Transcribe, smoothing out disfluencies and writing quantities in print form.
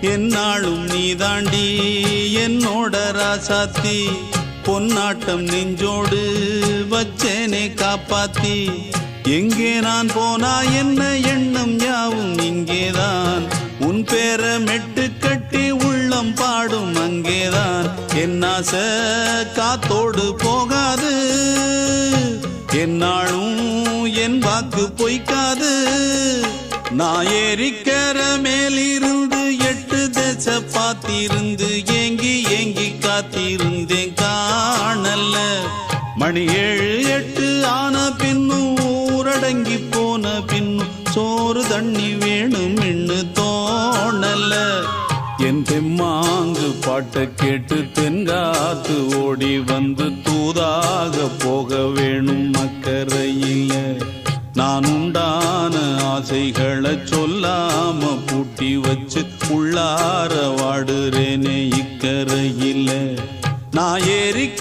என்னாலும் நீதாண்டி என்னோட ராசாத்தி பொன்னாட்டம் நெஞ்சோடு வச்சேனே காப்பாத்தி எங்கே நான் போனா என்ன எண்ணம் யாவும் இங்கேதான் உன் பேர மெட்டு கட்டி உள்ளம் பாடும் அங்கேதான் என் ஆசை காத்தோடு போகாது என்னாலும் என் வாக்கு பொய்க்காது நான் ஏறிக்கர மேலிருந்து 8 தேச பார்த்திருந்து ஏங்கி ஏங்கி காத்திருந்தேன் காணல்ல மணி 7 8 ஆன பின்னும் ஊரடங்கி போன பின்னும் சோறு தண்ணி வேணும் இன்னு தோணல என் தெம்மாங்கு பாட்டை கேட்டு தென்காத்து ஓடி வந்து தூதாக போக வேணும் அக்கறையில நான் உண்டான ஆசைகளை சொல்லாம பூட்டி வச்சு உள்ளார வாடுறேனே இக்கரையில நான் ஏறி